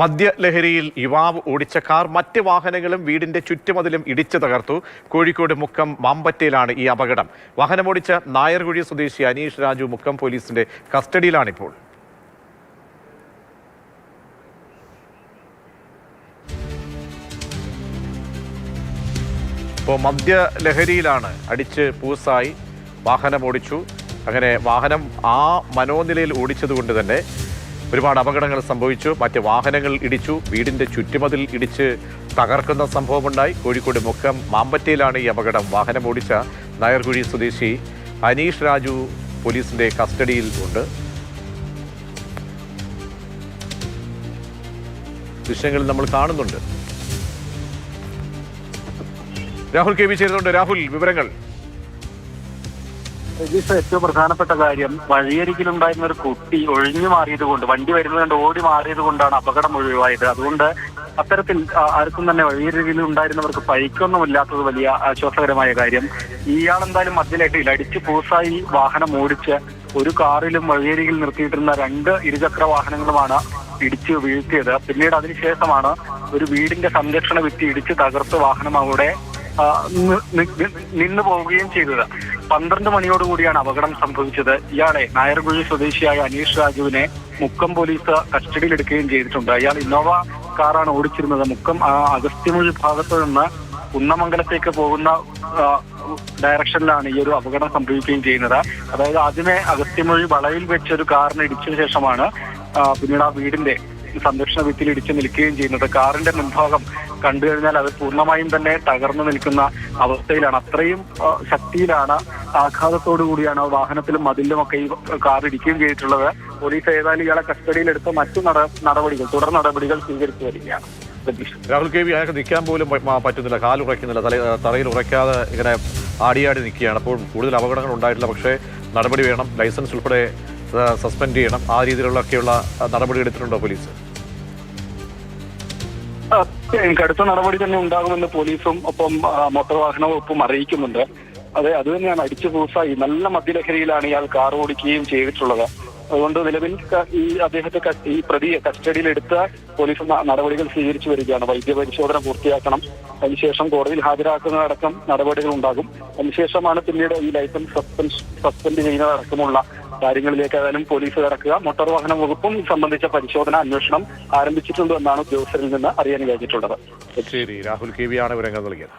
മദ്യലഹരിയിൽ യുവാവ് ഓടിച്ച കാർ മറ്റ് വാഹനങ്ങളും വീടിന്റെ ചുറ്റുമതിലും ഇടിച്ചു തകർത്തു. കോഴിക്കോട് മുക്കം മാമ്പറ്റയിലാണ് ഈ അപകടം. വാഹനമോടിച്ച നായർകുഴി സ്വദേശി അനീഷ് രാജു മുക്കം പോലീസിന്റെ കസ്റ്റഡിയിലാണിപ്പോൾ. ഇപ്പോൾ മദ്യലഹരിയിലാണ് അടിച്ച് പൂസായി വാഹനമോടിച്ചു. അങ്ങനെ വാഹനം ആ മനോനിലയിൽ ഓടിച്ചതുകൊണ്ട് തന്നെ ഒരുപാട് അപകടങ്ങൾ സംഭവിച്ചു. മറ്റ് വാഹനങ്ങൾ ഇടിച്ചു, വീടിൻ്റെ ചുറ്റുമതിൽ ഇടിച്ച് തകർക്കുന്ന സംഭവമുണ്ടായി. കോഴിക്കോട് മുക്കം മാമ്പറ്റയിലാണ് ഈ അപകടം. വാഹനം ഓടിച്ച നായർകുഴി സ്വദേശി അനീഷ് രാജു പോലീസിന്റെ കസ്റ്റഡിയിൽ ഉണ്ട്. ദൃശ്യങ്ങൾ നമ്മൾ കാണുന്നുണ്ട്. രാഹുൽ കെ വി ചേരുന്നുണ്ട്. രാഹുൽ, വിവരങ്ങൾ. ഏറ്റവും പ്രധാനപ്പെട്ട കാര്യം, വഴിയരികിലുണ്ടായിരുന്ന ഒരു കുട്ടി ഒഴിഞ്ഞു മാറിയത് കൊണ്ട്, വണ്ടി വരുന്നത് കൊണ്ട് ഓടി മാറിയത് കൊണ്ടാണ് അപകടം ഒഴിവായത്. അതുകൊണ്ട് അത്തരത്തിൽ ആർക്കും തന്നെ വഴിയരികിൽ ഉണ്ടായിരുന്നവർക്ക് പരിക്കൊന്നുമില്ലാത്തത് വലിയ ആശ്വാസകരമായ കാര്യം. ഇയാളെന്തായാലും മദ്യലഹരിയിൽ അടിച്ച് പൂസായി വാഹനം ഓടിച്ച് ഒരു കാറിലും വഴിയരികിൽ നിർത്തിയിട്ടിരുന്ന 2 ഇരുചക്ര വാഹനങ്ങളുമാണ് ഇടിച്ച് വീഴ്ത്തിയത്. പിന്നീട് അതിനുശേഷമാണ് ഒരു വീടിന്റെ സംരക്ഷണ ഭിത്തി ഇടിച്ച് തകർത്ത് വാഹനം അവിടെ നിന്നു പോവുകയും ചെയ്തത്. 12 മണിയോടുകൂടിയാണ് അപകടം സംഭവിച്ചത്. ഇയാളെ, നായർകുഴി സ്വദേശിയായ അനീഷ് രാജുവിനെ മുക്കം പോലീസ് കസ്റ്റഡിയിലെടുക്കുകയും ചെയ്തിട്ടുണ്ട്. ഇയാൾ ഇന്നോവ കാറാണ് ഓടിച്ചിരുന്നത്. മുക്കം അഗസ്ത്യമൊഴി ഭാഗത്ത് നിന്ന് കുന്നമംഗലത്തേക്ക് പോകുന്ന ഡയറക്ഷനിലാണ് ഈ ഒരു അപകടം സംഭവിക്കുകയും ചെയ്യുന്നത്. അതായത് ആദ്യമേ അഗസ്ത്യമൊഴി വളയിൽ വെച്ചൊരു കാറിന് ഇടിച്ചതിനു ശേഷമാണ് പിന്നീട് ആ വീടിന്റെ സംരക്ഷണ ഭിത്തിയിൽ ഇടിച്ചു നിൽക്കുകയും ചെയ്യുന്നത്. കാറിന്റെ മുൻഭാഗം കണ്ടു കഴിഞ്ഞാൽ അത് പൂർണ്ണമായും തന്നെ തകർന്നു നിൽക്കുന്ന അവസ്ഥയിലാണ്. അത്രയും ശക്തിയിലാണ്, ആഘാതത്തോടു കൂടിയാണ് വാഹനത്തിലും മതിലും ഒക്കെ ഈ കാർ ഇടിക്കുകയും ചെയ്തിട്ടുള്ളത്. പോലീസ് ഏതായാലും ഇയാളെ കസ്റ്റഡിയിലെടുത്ത് മറ്റു നടപടികൾ, തുടർ നടപടികൾ സ്വീകരിച്ചു വരികയാണ്. രാഹുൽ കെ വി, അയാൾക്ക് നിൽക്കാൻ പോലും പറ്റുന്നില്ല, കാല് ഉറയ്ക്കുന്നില്ല, തറയിൽ ഉറയ്ക്കാതെ ഇങ്ങനെ ആടിയാടി നിൽക്കുകയാണ്. അപ്പോൾ കൂടുതൽ അപകടങ്ങൾ ഉണ്ടായിട്ടില്ല. പക്ഷേ നടപടി വേണം, ലൈസൻസ് ഉൾപ്പെടെ സസ്പെൻഡ് ചെയ്യണം. ആ രീതിയിലുള്ളൊക്കെയുള്ള നടപടി എടുത്തിട്ടുണ്ടോ പോലീസ്? കടുത്ത നടപടി തന്നെ ഉണ്ടാകുമെന്ന് പോലീസും ഒപ്പം മോട്ടോർ വാഹന വകുപ്പും അറിയിക്കുന്നുണ്ട്. അതെ, അത് തന്നെയാണ്. അടിച്ചു പൂസായി നല്ല മദ്യലഹരിയിലാണ് ഇയാൾ കാർ ഓടിക്കുകയും ചെയ്തിട്ടുള്ളത്. അതുകൊണ്ട് നിലവിൽ ഈ പ്രതിയെ കസ്റ്റഡിയിലെടുത്ത് പോലീസ് നടപടികൾ സ്വീകരിച്ചു വരികയാണ്. വൈദ്യപരിശോധന പൂർത്തിയാക്കണം. അതിനുശേഷം കോടതിയിൽ ഹാജരാക്കുന്നതടക്കം നടപടികൾ ഉണ്ടാകും. അതിനുശേഷമാണ് പിന്നീട് ഈ ലൈസൻസ് സസ്പെൻഡ് ചെയ്യുന്നതടക്കമുള്ള കാര്യങ്ങളിലേക്ക് ഏതായാലും പോലീസ് കടക്കുക. മോട്ടോർ വാഹന വകുപ്പും സംബന്ധിച്ച പരിശോധന, അന്വേഷണം ആരംഭിച്ചിട്ടുണ്ട് എന്നാണ് ഉദ്യോഗസ്ഥരിൽ നിന്ന് അറിയാൻ കഴിഞ്ഞിട്ടുള്ളത്. ശരി, രാഹുൽ കെ വി ആണ് വിവരങ്ങൾ നൽകിയത്.